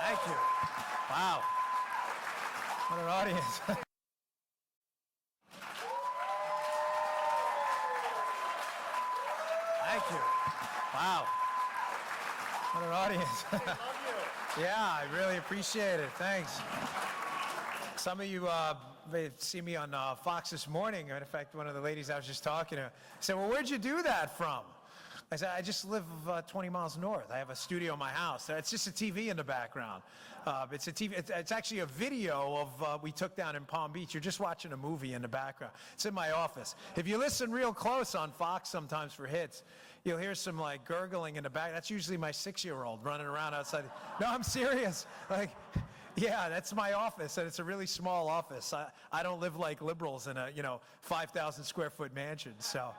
Thank you. Wow. What an audience. Thank you. Wow. What an audience. Yeah, I really appreciate it. Thanks. Some of you see me on Fox this morning. In fact, one of the ladies I was just talking to said, well, where'd you do that from? I said, I just live 20 miles north. I have a studio in my house. It's just a TV in the background. It's a TV. It's actually a video of we took down in Palm Beach. You're just watching a movie in the background. It's in my office. If you listen real close on Fox sometimes for hits, you'll hear some like gurgling in the back. That's usually my 6-year-old running around outside. No, I'm serious. Like, yeah, that's my office, and it's a really small office. I don't live like liberals in a 5,000 square foot mansion. So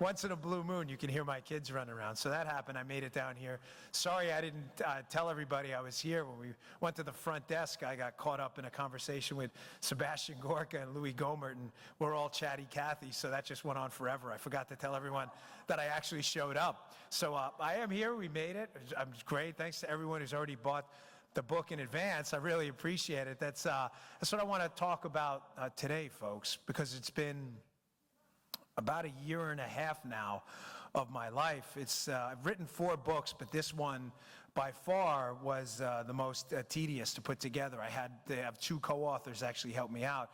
once in a blue moon, you can hear my kids run around. So that happened. I made it down here. Sorry I didn't tell everybody I was here. When we went to the front desk, I got caught up in a conversation with Sebastian Gorka and Louis Gohmert, and we're all chatty Cathy, so that just went on forever. I forgot to tell everyone that I actually showed up. So I am here. We made it. I'm great. Thanks to everyone who's already bought the book in advance. I really appreciate it. That's what I want to talk about today, folks, because it's been about a year and a half now of my life. I've written 4 books, but this one by far was the most tedious to put together. I had to have 2 co-authors actually help me out.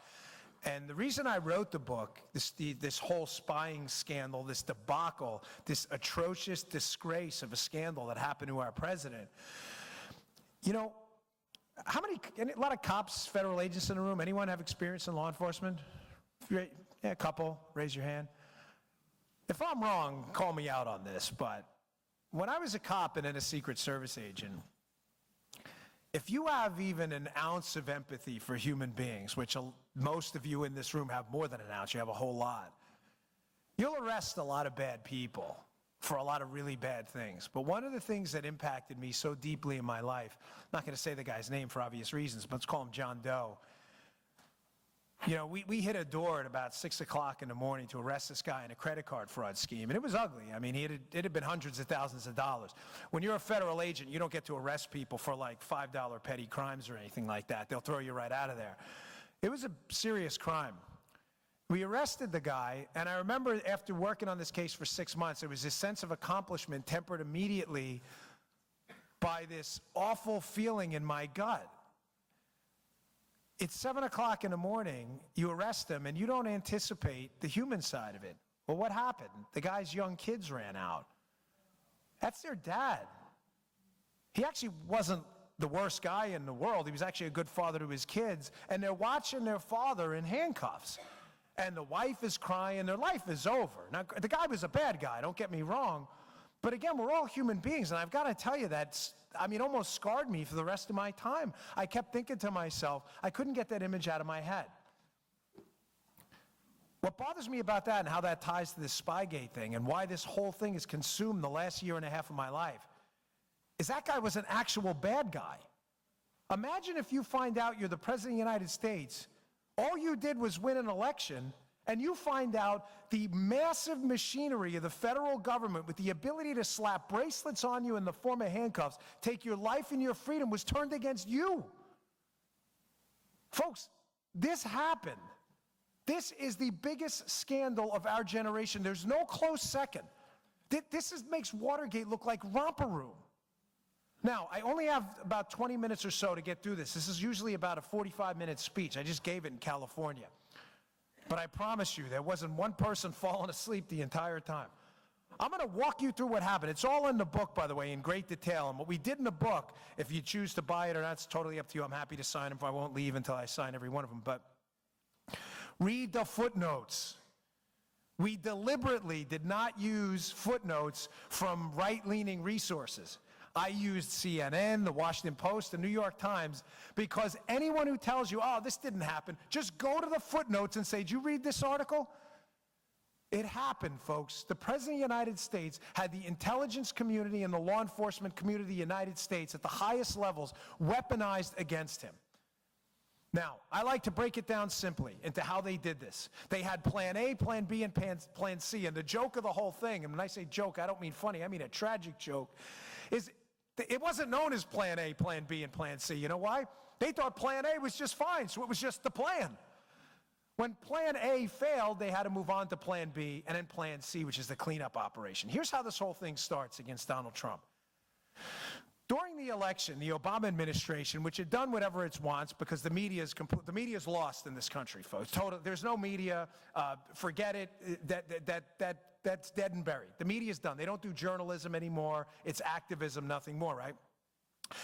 And the reason I wrote the book, this whole spying scandal, this debacle, this atrocious disgrace of a scandal that happened to our president. You know, a lot of cops, federal agents in the room, anyone have experience in law enforcement? Yeah, a couple, raise your hand. If I'm wrong, call me out on this, but when I was a cop and then a Secret Service agent, if you have even an ounce of empathy for human beings, which most of you in this room have more than an ounce, you have a whole lot, you'll arrest a lot of bad people for a lot of really bad things. But one of the things that impacted me so deeply in my life, I'm not going to say the guy's name for obvious reasons, but let's call him John Doe. You know, we hit a door at about 6 o'clock in the morning to arrest this guy in a credit card fraud scheme, and it was ugly. I mean, it had been hundreds of thousands of dollars. When you're a federal agent, you don't get to arrest people for like $5 petty crimes or anything like that. They'll throw you right out of there. It was a serious crime. We arrested the guy, and I remember after working on this case for 6 months, there was this sense of accomplishment tempered immediately by this awful feeling in my gut. It's 7 o'clock in the morning, you arrest him, and you don't anticipate the human side of it. Well, what happened? The guy's young kids ran out. That's their dad. He actually wasn't the worst guy in the world. He was actually a good father to his kids, and they're watching their father in handcuffs. And the wife is crying, their life is over. Now, the guy was a bad guy, don't get me wrong. But again, we're all human beings, and I've got to tell you almost scarred me for the rest of my time. I kept thinking to myself, I couldn't get that image out of my head. What bothers me about that and how that ties to this Spygate thing and why this whole thing has consumed the last year and a half of my life is that guy was an actual bad guy. Imagine if you find out you're the President of the United States, all you did was win an election, and you find out the massive machinery of the federal government with the ability to slap bracelets on you in the form of handcuffs, take your life and your freedom, was turned against you. Folks, this happened. This is the biggest scandal of our generation. There's no close second. This makes Watergate look like romper room. Now, I only have about 20 minutes or so to get through this. This is usually about a 45-minute speech. I just gave it in California. But I promise you, there wasn't one person falling asleep the entire time. I'm going to walk you through what happened. It's all in the book, by the way, in great detail. And what we did in the book, if you choose to buy it or not, it's totally up to you. I'm happy to sign them. I won't leave until I sign every one of them. But read the footnotes. We deliberately did not use footnotes from right-leaning resources. I used CNN, the Washington Post, the New York Times, because anyone who tells you, oh, this didn't happen, just go to the footnotes and say, did you read this article? It happened, folks. The President of the United States had the intelligence community and the law enforcement community of the United States at the highest levels weaponized against him. Now, I like to break it down simply into how they did this. They had plan A, plan B, and plan C. And the joke of the whole thing, and when I say joke, I don't mean funny, I mean a tragic joke, is It wasn't known as Plan A, Plan B, and Plan C. You know why? They thought Plan A was just fine, so it was just the plan. When Plan A failed, they had to move on to Plan B and then Plan C, which is the cleanup operation. Here's how this whole thing starts against Donald Trump. During the election, the Obama administration, which had done whatever it wants because the media is lost in this country, folks. There's no media. Forget it. That's dead and buried. The media's done. They don't do journalism anymore. It's activism, nothing more, right?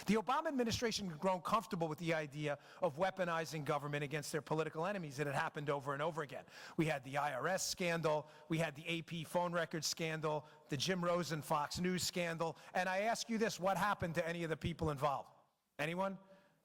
The Obama administration had grown comfortable with the idea of weaponizing government against their political enemies. It had happened over and over again. We had the IRS scandal, we had the AP phone record scandal, the Jim Rosen Fox News scandal, and I ask you this, what happened to any of the people involved? Anyone?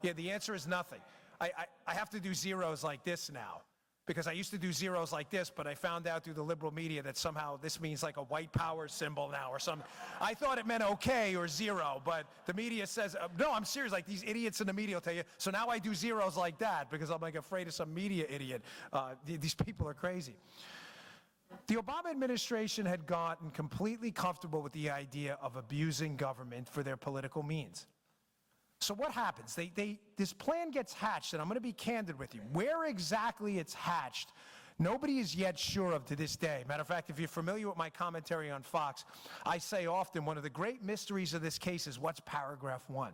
Yeah, the answer is nothing. I have to do zeros like this now, because I used to do zeros like this, but I found out through the liberal media that somehow this means like a white power symbol now or something. I thought it meant okay or zero, but the media says, no, I'm serious, like these idiots in the media will tell you. So now I do zeros like that because I'm like afraid of some media idiot. These people are crazy. The Obama administration had gotten completely comfortable with the idea of abusing government for their political means. So what happens? This plan gets hatched, and I'm going to be candid with you. Where exactly it's hatched, nobody is yet sure of to this day. Matter of fact, if you're familiar with my commentary on Fox, I say often one of the great mysteries of this case is what's paragraph 1?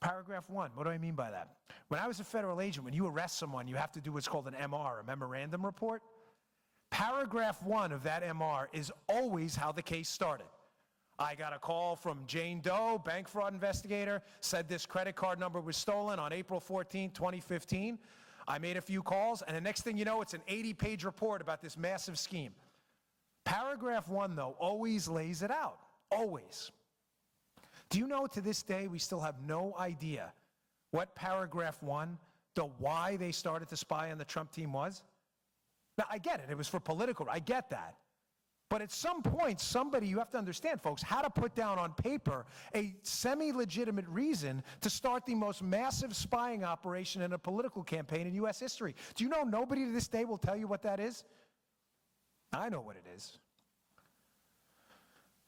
Paragraph 1, what do I mean by that? When I was a federal agent, when you arrest someone, you have to do what's called an MR, a memorandum report. Paragraph 1 of that MR is always how the case started. I got a call from Jane Doe, bank fraud investigator, said this credit card number was stolen on April 14, 2015. I made a few calls, and the next thing you know, it's an 80-page report about this massive scheme. Paragraph 1, though, always lays it out. Always. Do you know to this day we still have no idea what paragraph 1, the why they started to spy on the Trump team was? Now, I get it. It was for political. I get that. But at some point, somebody, you have to understand, folks, had to put down on paper a semi-legitimate reason to start the most massive spying operation in a political campaign in U.S. history. Do you know nobody to this day will tell you what that is? I know what it is.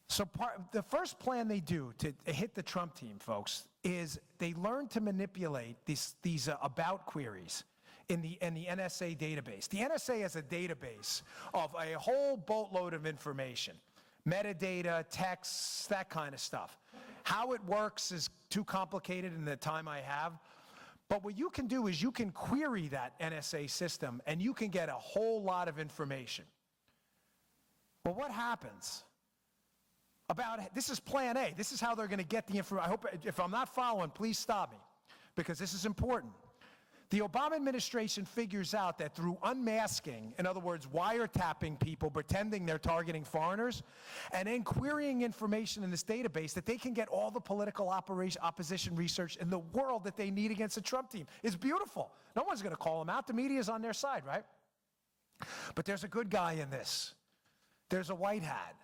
So the first plan they do to hit the Trump team, folks, is they learn to manipulate these about queries in the NSA database. The NSA has a database of a whole boatload of information, metadata, texts, that kind of stuff. How it works is too complicated in the time I have, but what you can do is you can query that NSA system and you can get a whole lot of information. Well, what happens? This is plan A. This is how they're going to get the information. I hope, if I'm not following, please stop me, because this is important. The Obama administration figures out that through unmasking, in other words, wiretapping people, pretending they're targeting foreigners, and then querying information in this database, that they can get all the political opposition research in the world that they need against the Trump team. It's beautiful. No one's going to call them out. The media's on their side, right? But there's a good guy in this. There's a white hat.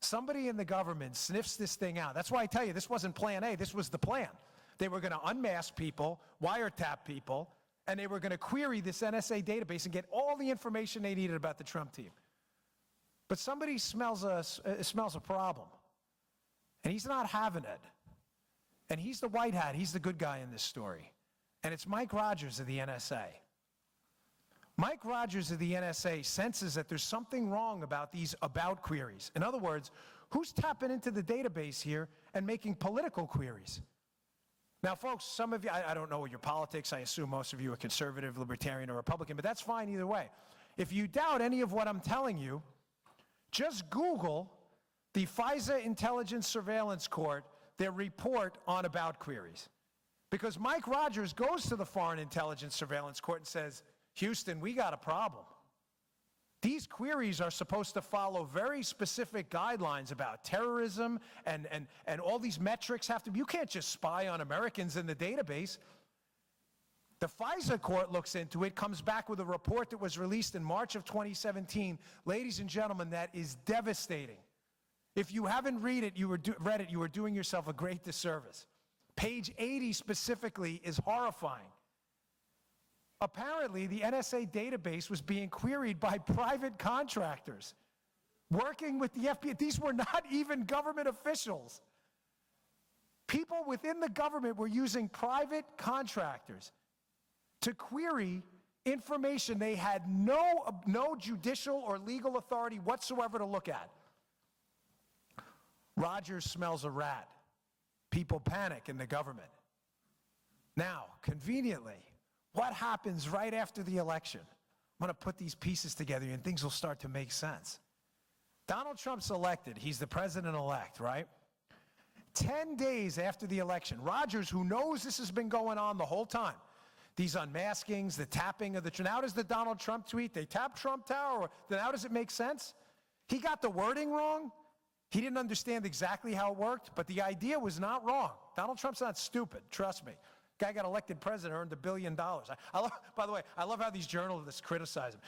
Somebody in the government sniffs this thing out. That's why I tell you, this wasn't plan A, this was the plan. They were going to unmask people, wiretap people, and they were going to query this NSA database and get all the information they needed about the Trump team. But somebody smells a problem, and he's not having it. And he's the white hat, he's the good guy in this story. And it's Mike Rogers of the NSA. Mike Rogers of the NSA senses that there's something wrong about these about queries. In other words, who's tapping into the database here and making political queries? Now, folks, some of you, I don't know your politics. I assume most of you are conservative, libertarian, or Republican, but that's fine either way. If you doubt any of what I'm telling you, just Google the FISA Intelligence Surveillance Court, their report on about queries. Because Mike Rogers goes to the Foreign Intelligence Surveillance Court and says, Houston, we got a problem. These queries are supposed to follow very specific guidelines about terrorism, and all these metrics have to be, you can't just spy on Americans in the database. The FISA court looks into it, comes back with a report that was released in March of 2017. Ladies and gentlemen, that is devastating. If you haven't read it, you were doing yourself a great disservice. Page 80 specifically is horrifying. Apparently, the NSA database was being queried by private contractors working with the FBI. These were not even government officials. People within the government were using private contractors to query information they had no judicial or legal authority whatsoever to look at. Rogers smells a rat. People panic in the government. Now, conveniently, what happens right after the election? I'm going to put these pieces together and things will start to make sense. Donald Trump's elected. He's the president-elect, right? 10 days after the election, Rogers, who knows this has been going on the whole time, these unmaskings, the tapping of the... Now does the Donald Trump tweet, they tap Trump Tower, then how does it make sense? He got the wording wrong. He didn't understand exactly how it worked, but the idea was not wrong. Donald Trump's not stupid, trust me. Guy got elected president, earned $1 billion. By the way, I love how these journalists criticize him.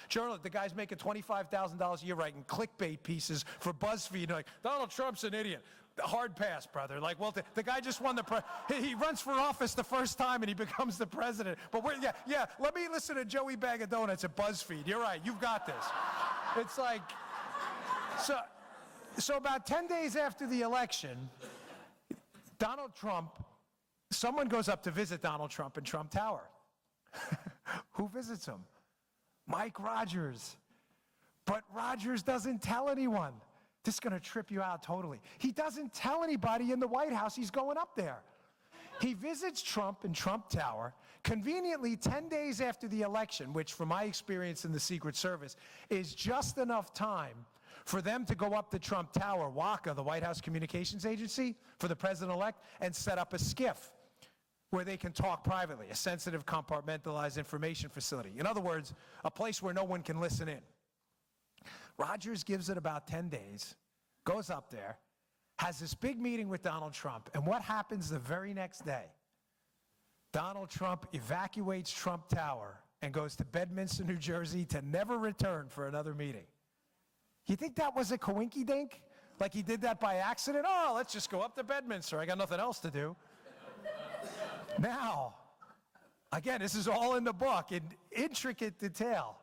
The guy's making $25,000 a year writing clickbait pieces for BuzzFeed. Like, Donald Trump's an idiot. Hard pass, brother. Like, well, the guy just won he runs for office the first time and he becomes the president. But let me listen to Joey Bag of Donuts at BuzzFeed. You're right, you've got this. It's like, so about 10 days after the election, Donald Trump, someone goes up to visit Donald Trump in Trump Tower. Who visits him? Mike Rogers. But Rogers doesn't tell anyone. This is going to trip you out totally. He doesn't tell anybody in the White House he's going up there. He visits Trump in Trump Tower, conveniently 10 days after the election, which from my experience in the Secret Service is just enough time for them to go up to Trump Tower, WACA, the White House Communications Agency, for the president-elect, and set up a skiff where they can talk privately, a sensitive, compartmentalized information facility. In other words, a place where no one can listen in. Rogers gives it about 10 days, goes up there, has this big meeting with Donald Trump, and what happens the very next day? Donald Trump evacuates Trump Tower and goes to Bedminster, New Jersey to never return for another meeting. You think that was a coinky-dink? Like he did that by accident? Oh, let's just go up to Bedminster. I got nothing else to do. Now, again, this is all in the book in intricate detail.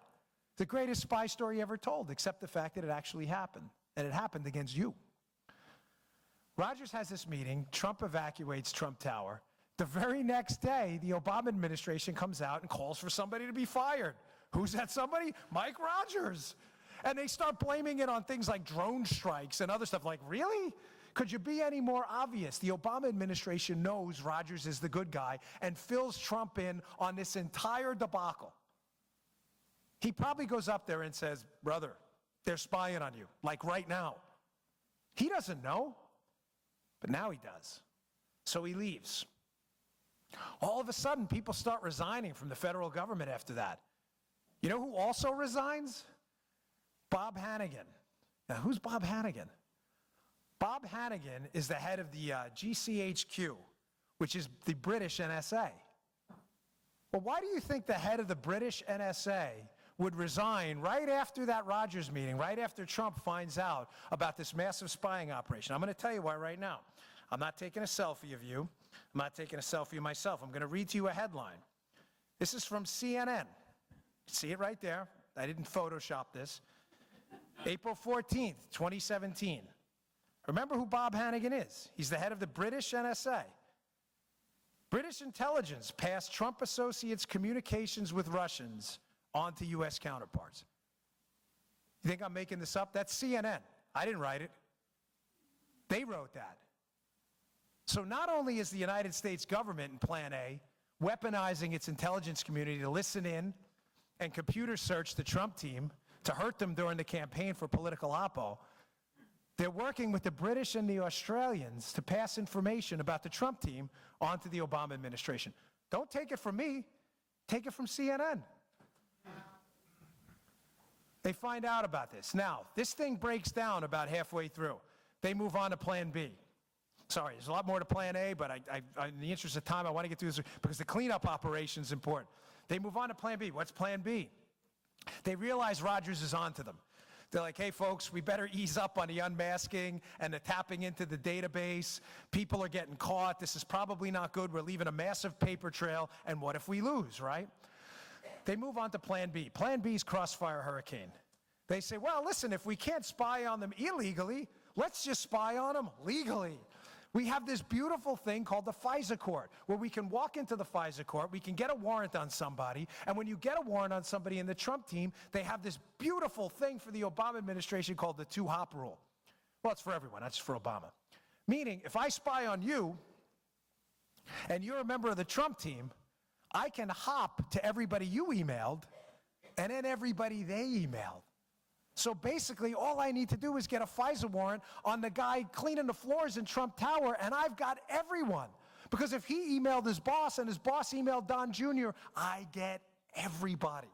The greatest spy story ever told, except the fact that it actually happened, and it happened against you. Rogers has this meeting. Trump evacuates Trump Tower. The very next day, the Obama administration comes out and calls for somebody to be fired. Who's that somebody? Mike Rogers. And they start blaming it on things like drone strikes and other stuff. Like, really? Could you be any more obvious? The Obama administration knows Rogers is the good guy and fills Trump in on this entire debacle. He probably goes up there and says, brother, they're spying on you, like right now. He doesn't know, but now he does. So he leaves. All of a sudden, people start resigning from the federal government after that. You know who also resigns? Bob Hannigan. Now, who's Bob Hannigan? Bob Hannigan is the head of the GCHQ, which is the British NSA. Well, why do you think the head of the British NSA would resign right after that Rogers meeting, right after Trump finds out about this massive spying operation? I'm going to tell you why right now. I'm not taking a selfie of you. I'm not taking a selfie of myself. I'm going to read to you a headline. This is from CNN. See it right there. I didn't Photoshop this. April 14th, 2017. Remember who Bob Hannigan is. He's the head of the British NSA. British intelligence passed Trump associates' communications with Russians on to U.S. counterparts. You think I'm making this up? That's CNN. I didn't write it. They wrote that. So not only is the United States government in Plan A weaponizing its intelligence community to listen in and computer search the Trump team to hurt them during the campaign for political oppo, they're working with the British and the Australians to pass information about the Trump team onto the Obama administration. Don't take it from me. Take it from CNN. They find out about this. Now, this thing breaks down about halfway through. They move on to Plan B. Sorry, there's a lot more to Plan A, but in the interest of time, I want to get through this because the cleanup operation is important. They move on to Plan B. What's Plan B? They realize Rogers is onto them. They're like, hey, folks, we better ease up on the unmasking and the tapping into the database. People are getting caught. This is probably not good. We're leaving a massive paper trail, and what if we lose, right? They move on to Plan B. Plan B is Crossfire Hurricane. They say, well, listen, if we can't spy on them illegally, let's just spy on them legally. We have this beautiful thing called the FISA court, where we can walk into the FISA court, we can get a warrant on somebody, and when you get a warrant on somebody in the Trump team, they have this beautiful thing for the Obama administration called the two-hop rule. Well, it's for everyone, not just for Obama. Meaning, if I spy on you, and you're a member of the Trump team, I can hop to everybody you emailed, and then everybody they emailed. So basically, all I need to do is get a FISA warrant on the guy cleaning the floors in Trump Tower, and I've got everyone. Because if he emailed his boss and his boss emailed Don Jr., I get everybody.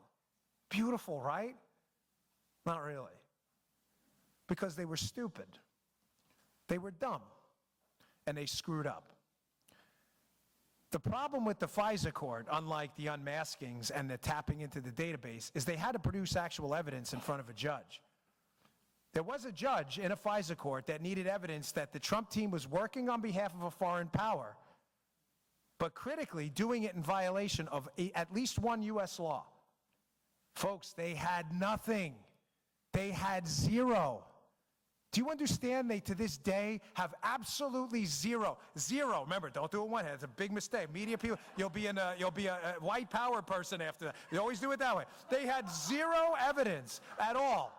Beautiful, right? Not really. Because they were stupid. They were dumb. And they screwed up. The problem with the FISA court, unlike the unmaskings and the tapping into the database, is they had to produce actual evidence in front of a judge. There was a judge in a FISA court that needed evidence that the Trump team was working on behalf of a foreign power, but critically doing it in violation of at least one U.S. law. Folks, they had nothing. They had zero. Do you understand they, to this day, have absolutely zero? Zero. Remember, don't do it one hand. It's a big mistake. Media people, you'll be a white power person after that. You always do it that way. They had zero evidence at all.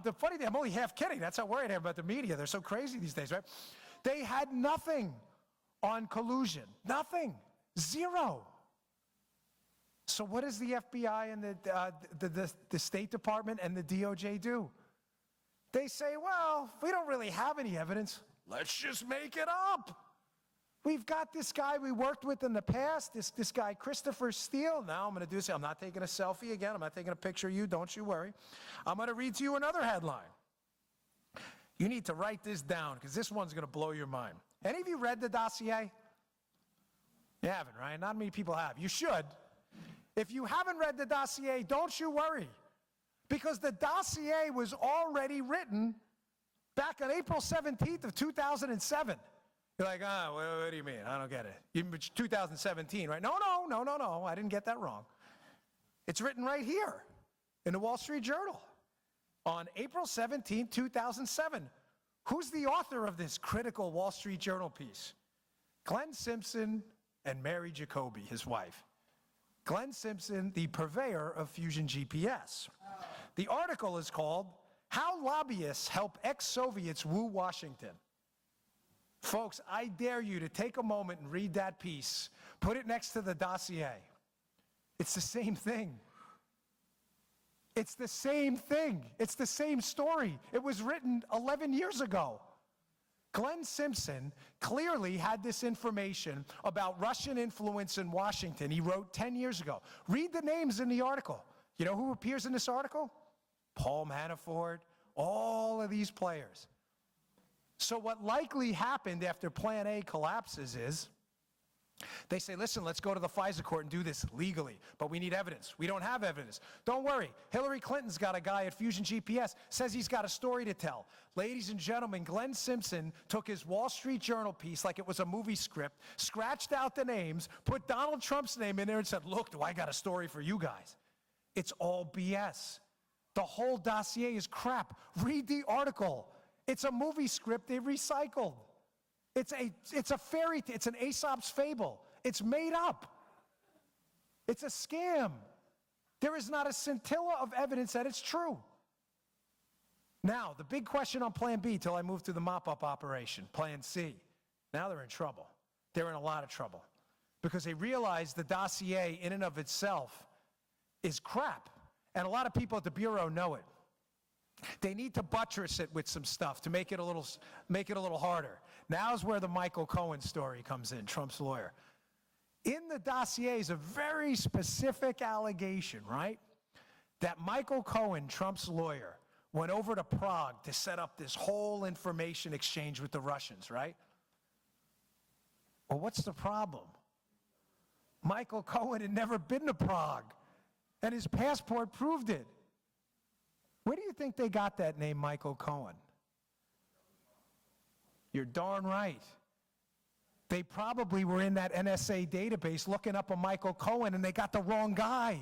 The funny thing, I'm only half kidding. That's how worried I am about the media. They're so crazy these days, right? They had nothing on collusion. Nothing. Zero. So what does the FBI and the State Department and the DOJ do? They say, well, we don't really have any evidence. Let's just make it up. We've got this guy we worked with in the past, this guy Christopher Steele. Now I'm going to do this. I'm not taking a selfie again. I'm not taking a picture of you. Don't you worry. I'm going to read to you another headline. You need to write this down because this one's going to blow your mind. Any of you read the dossier? You haven't, right? Not many people have. You should. If you haven't read the dossier, don't you worry. Because the dossier was already written back on April 17th of 2007. You're like, what do you mean? I don't get it. It's 2017, right? No, I didn't get that wrong. It's written right here in the Wall Street Journal on April 17, 2007. Who's the author of this critical Wall Street Journal piece? Glenn Simpson and Mary Jacoby, his wife. Glenn Simpson, the purveyor of Fusion GPS. The article is called, How Lobbyists Help Ex-Soviets Woo Washington. Folks, I dare you to take a moment and read that piece. Put it next to the dossier. It's the same thing. It's the same thing. It's the same story. It was written 11 years ago. Glenn Simpson clearly had this information about Russian influence in Washington. He wrote 10 years ago. Read the names in the article. You know who appears in this article? Paul Manafort, all of these players. So what likely happened after Plan A collapses is they say, listen, let's go to the FISA court and do this legally, but we need evidence. We don't have evidence. Don't worry. Hillary Clinton's got a guy at Fusion GPS, says he's got a story to tell. Ladies and gentlemen, Glenn Simpson took his Wall Street Journal piece like it was a movie script, scratched out the names, put Donald Trump's name in there and said, look, do I got a story for you guys? It's all BS. The whole dossier is crap. Read the article. It's a movie script they recycled. It's a fairy tale. It's an Aesop's fable. It's made up. It's a scam. There is not a scintilla of evidence that it's true. Now, the big question on Plan B till I move to the mop-up operation, Plan C. Now they're in trouble. They're in a lot of trouble because they realize the dossier in and of itself is crap. And a lot of people at the Bureau know it. They need to buttress it with some stuff to make it a little harder. Now's where the Michael Cohen story comes in, Trump's lawyer. In the dossier is a very specific allegation, right? That Michael Cohen, Trump's lawyer, went over to Prague to set up this whole information exchange with the Russians, right? Well, what's the problem? Michael Cohen had never been to Prague, and his passport proved it. Where do you think they got that name, Michael Cohen? You're darn right. They probably were in that NSA database looking up a Michael Cohen, and they got the wrong guy.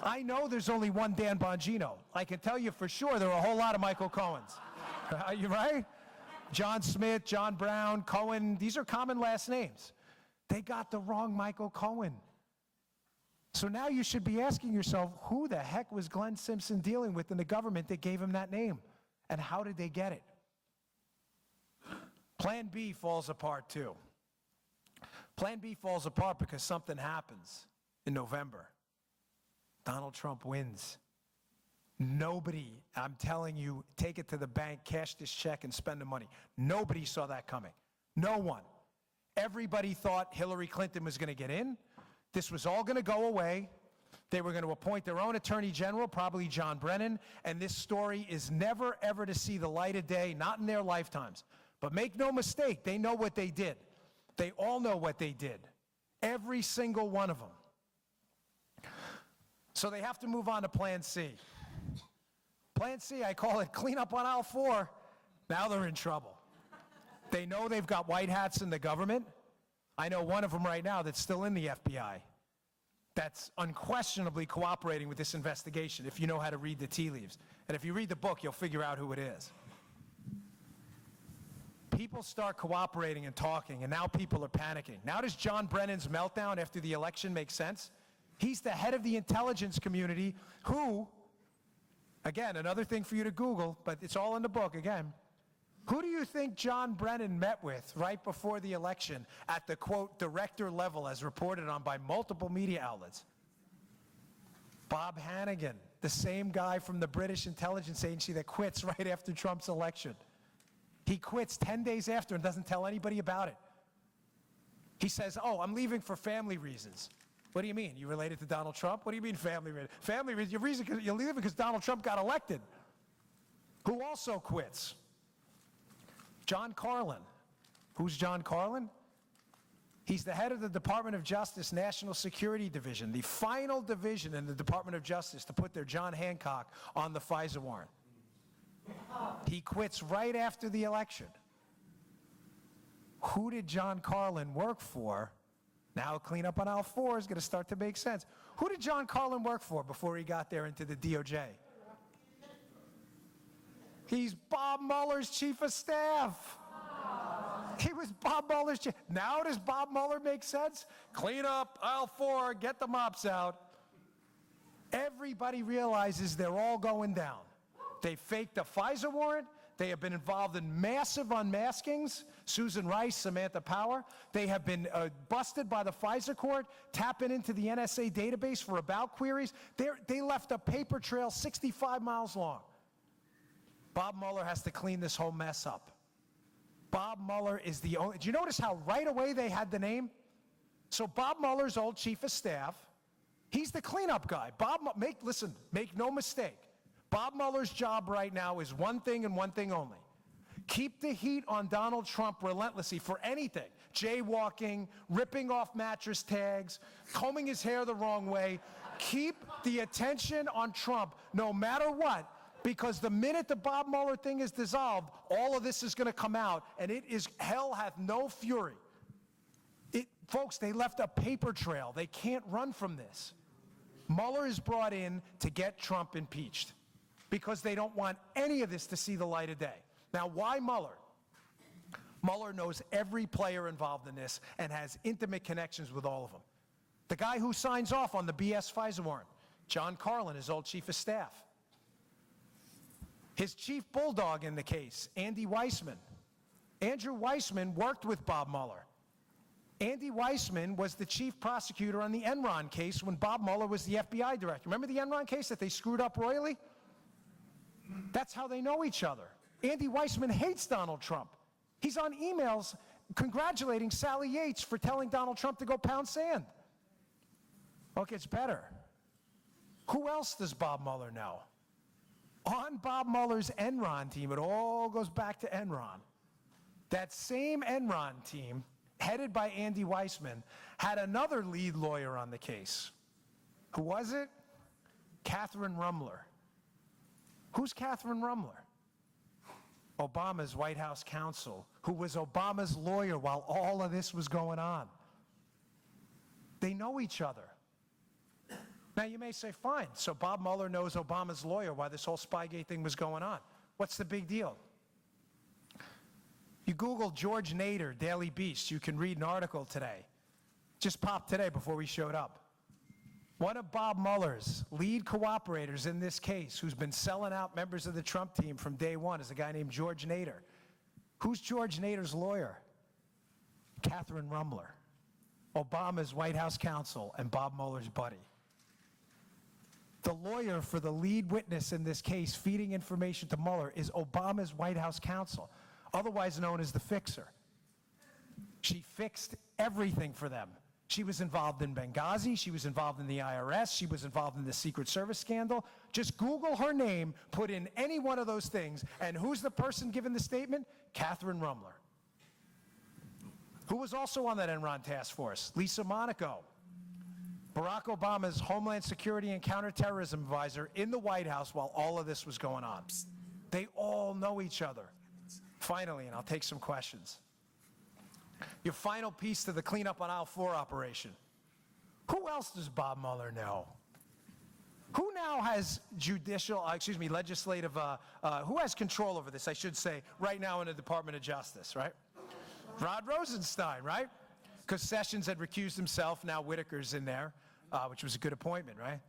I know there's only one Dan Bongino. I can tell you for sure there are a whole lot of Michael Cohens. Are you right? John Smith, John Brown, Cohen, these are common last names. They got the wrong Michael Cohen. So now you should be asking yourself, who the heck was Glenn Simpson dealing with in the government that gave him that name? And how did they get it? Plan B falls apart too. Plan B falls apart because something happens in November. Donald Trump wins. Nobody, I'm telling you, take it to the bank, cash this check, and spend the money. Nobody saw that coming. No one. Everybody thought Hillary Clinton was going to get in. This was all going to go away. They were going to appoint their own attorney general, probably John Brennan, and this story is never, ever to see the light of day, not in their lifetimes. But make no mistake, they know what they did. They all know what they did. Every single one of them. So they have to move on to Plan C. Plan C, I call it clean up on aisle 4. Now they're in trouble. They know they've got white hats in the government. I know one of them right now that's still in the FBI. That's unquestionably cooperating with this investigation, if you know how to read the tea leaves. And if you read the book, you'll figure out who it is. People start cooperating and talking, and now people are panicking. Now does John Brennan's meltdown after the election make sense? He's the head of the intelligence community who, again, another thing for you to Google, but it's all in the book again. Who do you think John Brennan met with right before the election at the, quote, director level as reported on by multiple media outlets? Bob Hannigan, the same guy from the British intelligence agency that quits right after Trump's election. He quits 10 days after and doesn't tell anybody about it. He says, oh, I'm leaving for family reasons. What do you mean? You related to Donald Trump? What do you mean family reasons? Family reasons, you're leaving because Donald Trump got elected. Who also quits? John Carlin. Who's John Carlin? He's the head of the Department of Justice National Security Division, the final division in the Department of Justice to put their John Hancock on the FISA warrant. He quits right after the election. Who did John Carlin work for? Now clean up on aisle 4 is going to start to make sense. Who did John Carlin work for before he got there into the DOJ? He's Bob Mueller's chief of staff. He was Bob Mueller's chief. Now does Bob Mueller make sense? Clean up aisle 4, get the mops out. Everybody realizes they're all going down. They faked a FISA warrant. They have been involved in massive unmaskings. Susan Rice, Samantha Power. They have been busted by the FISA court, tapping into the NSA database for about queries. They left a paper trail 65 miles long. Bob Mueller has to clean this whole mess up. Bob Mueller is the only, do you notice how right away they had the name? So Bob Mueller's old chief of staff, he's the cleanup guy. Listen, make no mistake. Bob Mueller's job right now is one thing and one thing only. Keep the heat on Donald Trump relentlessly for anything. Jaywalking, ripping off mattress tags, combing his hair the wrong way. Keep the attention on Trump no matter what, because the minute the Bob Mueller thing is dissolved, all of this is going to come out, and it is, hell hath no fury. Folks, they left a paper trail. They can't run from this. Mueller is brought in to get Trump impeached because they don't want any of this to see the light of day. Now, why Mueller? Mueller knows every player involved in this and has intimate connections with all of them. The guy who signs off on the BS FISA warrant, John Carlin, his old chief of staff. His chief bulldog in the case, Andy Weissman. Andrew Weissman worked with Bob Mueller. Andy Weissman was the chief prosecutor on the Enron case when Bob Mueller was the FBI director. Remember the Enron case that they screwed up royally? That's how they know each other. Andy Weissman hates Donald Trump. He's on emails congratulating Sally Yates for telling Donald Trump to go pound sand. Oh, it gets better. Who else does Bob Mueller know? On Bob Mueller's Enron team, it all goes back to Enron. That same Enron team, headed by Andy Weissman, had another lead lawyer on the case. Who was it? Catherine Rumler. Who's Catherine Rumler? Obama's White House counsel, who was Obama's lawyer while all of this was going on. They know each other. Now you may say, fine, so Bob Mueller knows Obama's lawyer while this whole Spygate thing was going on. What's the big deal? You Google George Nader, Daily Beast, you can read an article today. Just popped today before we showed up. One of Bob Mueller's lead cooperators in this case, who's been selling out members of the Trump team from day one, is a guy named George Nader. Who's George Nader's lawyer? Catherine Rumler, Obama's White House counsel and Bob Mueller's buddy. The lawyer for the lead witness in this case feeding information to Mueller is Obama's White House counsel, otherwise known as the fixer. She fixed everything for them. She was involved in Benghazi, she was involved in the IRS, she was involved in the Secret Service scandal. Just Google her name, put in any one of those things, and who's the person giving the statement? Catherine Rumler. Who was also on that Enron task force? Lisa Monaco, Barack Obama's Homeland Security and Counterterrorism advisor in the White House while all of this was going on. They all know each other. Finally, and I'll take some questions. Your final piece to the cleanup on aisle 4 operation. Who else does Bob Mueller know? Who now has legislative, who has control over this, I should say, right now in the Department of Justice, right? Rod Rosenstein, right? Because Sessions had recused himself, now Whitaker's in there, which was a good appointment, right?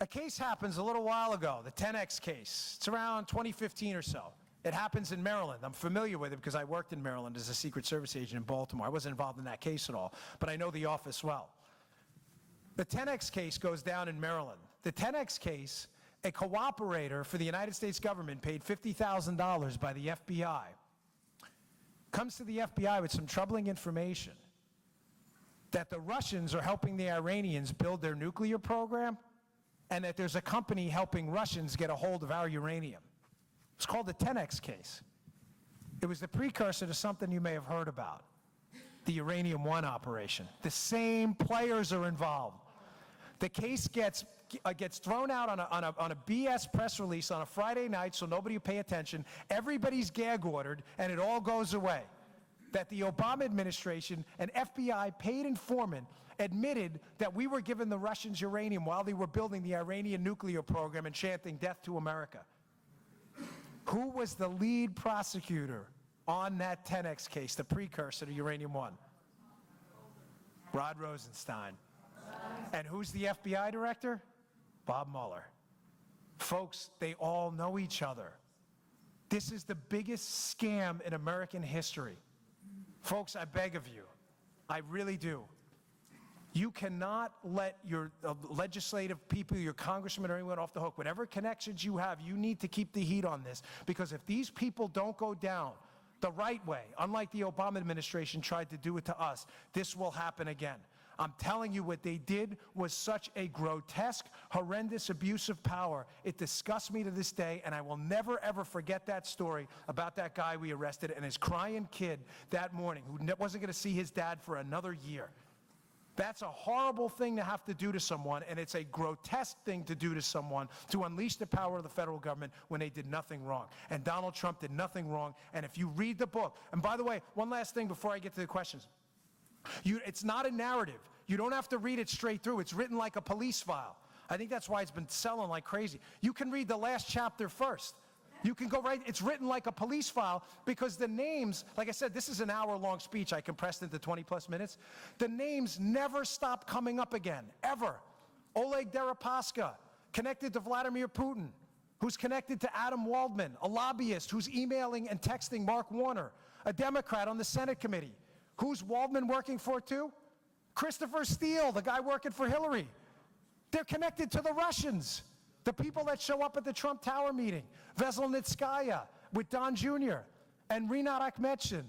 A case happens a little while ago, the 10X case. It's around 2015 or so. It happens in Maryland. I'm familiar with it because I worked in Maryland as a Secret Service agent in Baltimore. I wasn't involved in that case at all, but I know the office well. The 10X case goes down in Maryland. The 10X case, a cooperator for the United States government paid $50,000 by the FBI. Comes to the FBI with some troubling information that the Russians are helping the Iranians build their nuclear program and that there's a company helping Russians get a hold of our uranium. It's called the 10X case. It was the precursor to something you may have heard about, the Uranium One operation. The same players are involved. The case gets thrown out on a BS press release on a Friday night so nobody will pay attention. Everybody's gag ordered, and it all goes away. That the Obama administration, an FBI paid informant, admitted that we were giving the Russians uranium while they were building the Iranian nuclear program and chanting death to America. Who was the lead prosecutor on that 10X case, the precursor to Uranium One? Rod Rosenstein. And who's the FBI director? Bob Mueller. Folks, they all know each other. This is the biggest scam in American history. Folks, I beg of you, I really do. You cannot let your legislative people, your congressmen or anyone off the hook. Whatever connections you have, you need to keep the heat on this, because if these people don't go down the right way, unlike the Obama administration tried to do it to us, this will happen again. I'm telling you, what they did was such a grotesque, horrendous abuse of power. It disgusts me to this day, and I will never, ever forget that story about that guy we arrested and his crying kid that morning who wasn't going to see his dad for another year. That's a horrible thing to have to do to someone, and it's a grotesque thing to do to someone, to unleash the power of the federal government when they did nothing wrong. And Donald Trump did nothing wrong. And if you read the book, and by the way, one last thing before I get to the questions. It's not a narrative. You don't have to read it straight through. It's written like a police file. I think that's why it's been selling like crazy. You can read the last chapter first. You can go right, it's written like a police file, because the names, like I said, this is an hour-long speech I compressed into 20-plus minutes. The names never stop coming up again, ever. Oleg Deripaska, connected to Vladimir Putin, who's connected to Adam Waldman, a lobbyist who's emailing and texting Mark Warner, a Democrat on the Senate committee. Who's Waldman working for too? Christopher Steele, the guy working for Hillary. They're connected to the Russians. The people that show up at the Trump Tower meeting, Veselnitskaya with Don Jr. and Rinat Akhmetshin.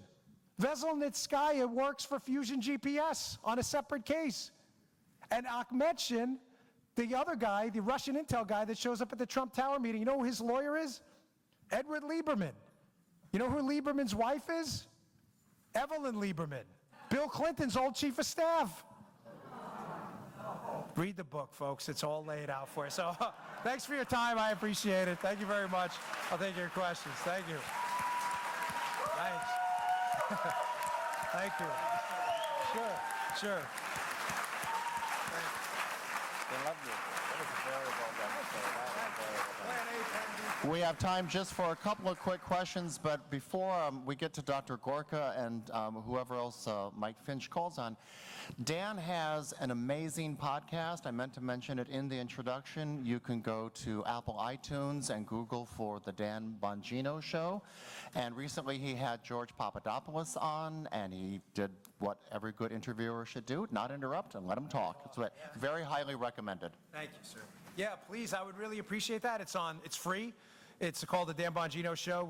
Veselnitskaya works for Fusion GPS on a separate case. And Akhmetshin, the other guy, the Russian intel guy that shows up at the Trump Tower meeting, you know who his lawyer is? Edward Lieberman. You know who Lieberman's wife is? Evelyn Lieberman, Bill Clinton's old chief of staff. Read the book, folks. It's all laid out for you. So thanks for your time. I appreciate it. Thank you very much. I'll take your questions. Thank you. Thanks. Thank you. Sure. They love you. That was very well done. We have time just for a couple of quick questions, but before we get to Dr. Gorka and whoever else Mike Finch calls on, Dan has an amazing podcast. I meant to mention it in the introduction. You can go to Apple iTunes and Google for the Dan Bongino Show. And recently he had George Papadopoulos on, and he did what every good interviewer should do, not interrupt and let him talk. It's very highly recommended. Thank you, sir. Yeah, please, I would really appreciate that. It's free. It's called the Dan Bongino Show.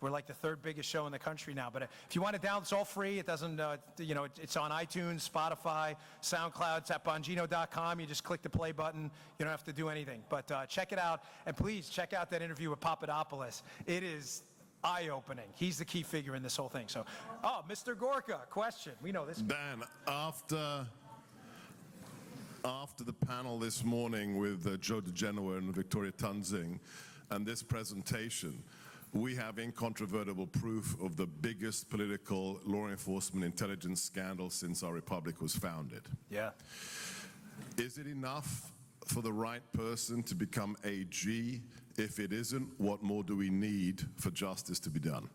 We're like the third biggest show in the country now. But if you want it down, it's all free. It doesn't, it's on iTunes, Spotify, SoundCloud. It's at Bongino.com. You just click the play button. You don't have to do anything. But check it out. And please check out that interview with Papadopoulos. It is eye-opening. He's the key figure in this whole thing. So, Mr. Gorka, question. We know this. Dan, after the panel this morning with Joe DeGenoa and Victoria Tunzing and this presentation, we have incontrovertible proof of the biggest political law enforcement intelligence scandal since our republic was founded. Yeah. Is it enough for the right person to become AG? If it isn't, what more do we need for justice to be done?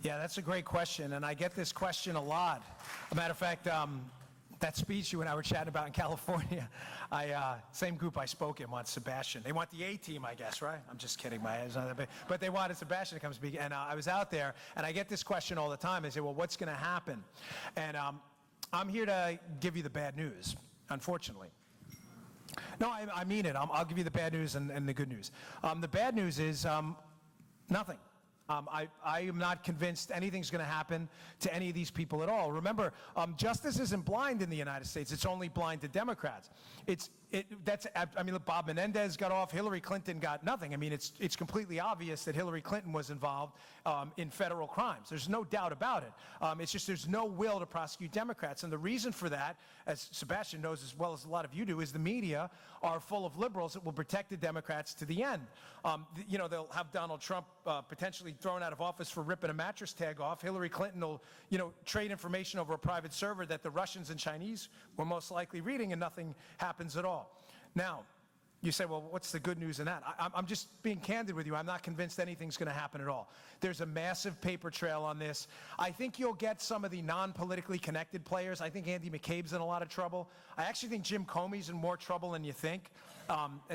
Yeah, that's a great question, and I get this question a lot. As a matter of fact, that speech you and I were chatting about in California, same group I spoke in wants Sebastian. They want the A-team, I guess, right? I'm just kidding, my head's not that big. But they wanted Sebastian to come speak, and I was out there, and I get this question all the time. They say, well, what's going to happen? And I'm here to give you the bad news, unfortunately. No, I mean it. I'll give you the bad news and the good news. The bad news is nothing. I am not convinced anything's going to happen to any of these people at all. Remember, justice isn't blind in the United States. It's only blind to Democrats. Bob Menendez got off. Hillary Clinton got nothing. I mean, it's completely obvious that Hillary Clinton was involved in federal crimes. There's no doubt about it. It's just there's no will to prosecute Democrats. And the reason for that, as Sebastian knows as well as a lot of you do, is the media are full of liberals that will protect the Democrats to the end. They'll have Donald Trump potentially thrown out of office for ripping a mattress tag off. Hillary Clinton will, trade information over a private server that the Russians and Chinese were most likely reading, and nothing happens at all. Now, you say, well, what's the good news in that? I'm just being candid with you. I'm not convinced anything's going to happen at all. There's a massive paper trail on this. I think you'll get some of the non-politically connected players. I think Andy McCabe's in a lot of trouble. I actually think Jim Comey's in more trouble than you think.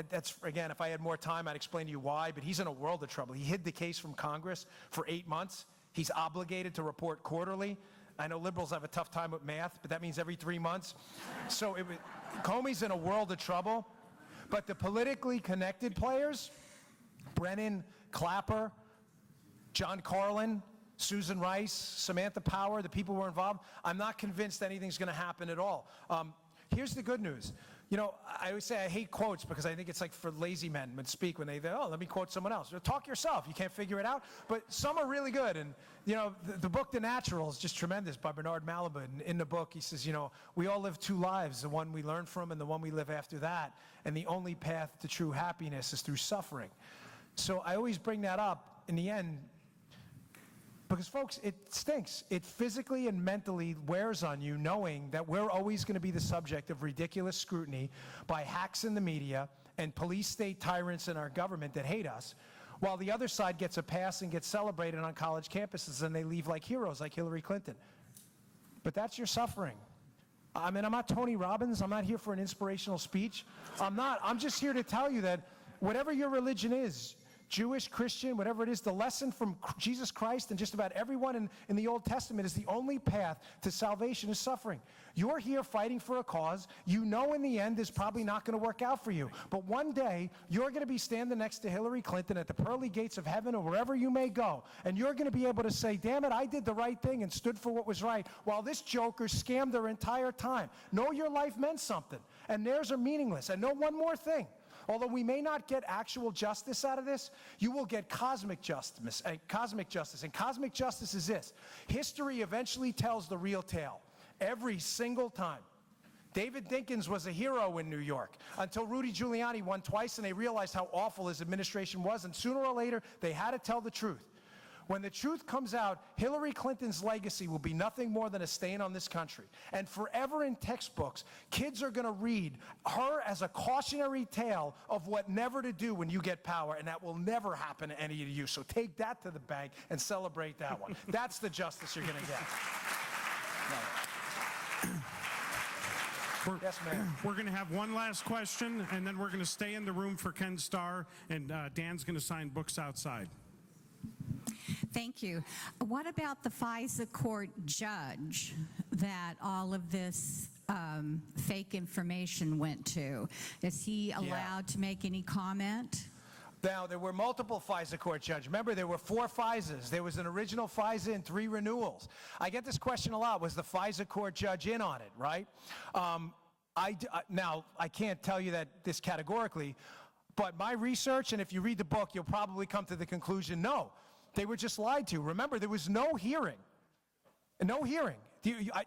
That's, again, if I had more time, I'd explain to you why, but he's in a world of trouble. He hid the case from Congress for 8 months. He's obligated to report quarterly. I know liberals have a tough time with math, but that means every 3 months. So Comey's in a world of trouble. But the politically connected players, Brennan, Clapper, John Carlin, Susan Rice, Samantha Power, the people who were involved, I'm not convinced anything's going to happen at all. Here's the good news. I always say I hate quotes because I think it's like for lazy men when speak when they let me quote someone else. Talk yourself. You can't figure it out. But some are really good. And, the book The Natural is just tremendous by Bernard Malamud. And in the book, he says, we all live two lives, the one we learn from and the one we live after that. And the only path to true happiness is through suffering. So I always bring that up in the end because, folks, it stinks. It physically and mentally wears on you knowing that we're always going to be the subject of ridiculous scrutiny by hacks in the media and police state tyrants in our government that hate us, while the other side gets a pass and gets celebrated on college campuses and they leave like heroes like Hillary Clinton. But that's your suffering. I'm not Tony Robbins. I'm not here for an inspirational speech. I'm just here to tell you that whatever your religion is, Jewish, Christian, whatever it is, the lesson from Jesus Christ and just about everyone in the Old Testament is the only path to salvation is suffering. You're here fighting for a cause. You know in the end is probably not going to work out for you. But one day, you're going to be standing next to Hillary Clinton at the pearly gates of heaven or wherever you may go. And you're going to be able to say, damn it, I did the right thing and stood for what was right, while this joker scammed their entire time. Know your life meant something, and theirs are meaningless. And know one more thing. Although we may not get actual justice out of this, you will get cosmic justice. And cosmic justice is this. History eventually tells the real tale. Every single time. David Dinkins was a hero in New York until Rudy Giuliani won twice and they realized how awful his administration was, and sooner or later they had to tell the truth. When the truth comes out, Hillary Clinton's legacy will be nothing more than a stain on this country. And forever in textbooks, kids are going to read her as a cautionary tale of what never to do when you get power, and that will never happen to any of you. So take that to the bank and celebrate that one. That's the justice you're going to get. Yes, ma'am. We're going to have one last question, and then we're going to stay in the room for Ken Starr, and Dan's going to sign books outside. Thank you. What about the FISA court judge that all of this fake information went to? Is he allowed to make any comment? Now, there were multiple FISA court judges. Remember, there were 4 FISAs. There was an original FISA and 3 renewals. I get this question a lot. Was the FISA court judge in on it, right? Now, I can't tell you that this categorically, but my research, and if you read the book, you'll probably come to the conclusion, no, they were just lied to. Remember, there was no hearing. No hearing.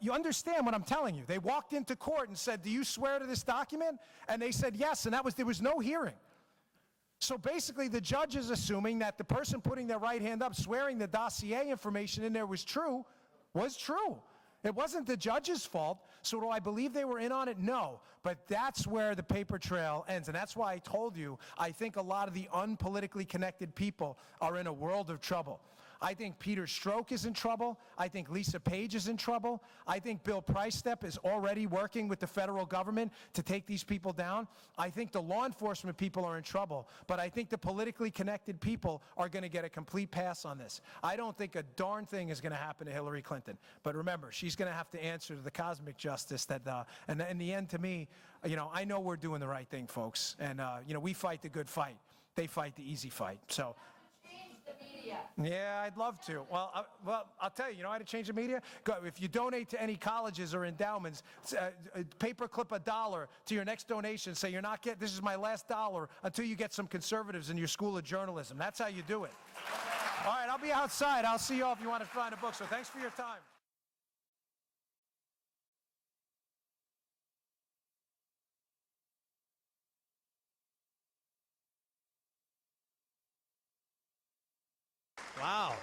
You understand what I'm telling you? They walked into court and said, do you swear to this document? And they said yes, and there was no hearing. So basically, the judge is assuming that the person putting their right hand up, swearing the dossier information in there was true. It wasn't the judge's fault. So do I believe they were in on it? No. But that's where the paper trail ends. And that's why I told you, I think a lot of the unpolitically connected people are in a world of trouble. I think Peter Strzok is in trouble. I think Lisa Page is in trouble. I think Bill Priestep is already working with the federal government to take these people down. I think the law enforcement people are in trouble. But I think the politically connected people are going to get a complete pass on this. I don't think a darn thing is going to happen to Hillary Clinton. But remember, she's going to have to answer to the cosmic justice that, and in the end, to me, I know we're doing the right thing, folks. And, we fight the good fight. They fight the easy fight. So. Yeah, I'd love to. Well, I'll tell you, how to change the media? If you donate to any colleges or endowments, paperclip $1 to your next donation. Say, this is my last dollar until you get some conservatives in your school of journalism. That's how you do it. All right, I'll be outside. I'll see you all if you want to find a book. So thanks for your time. Wow.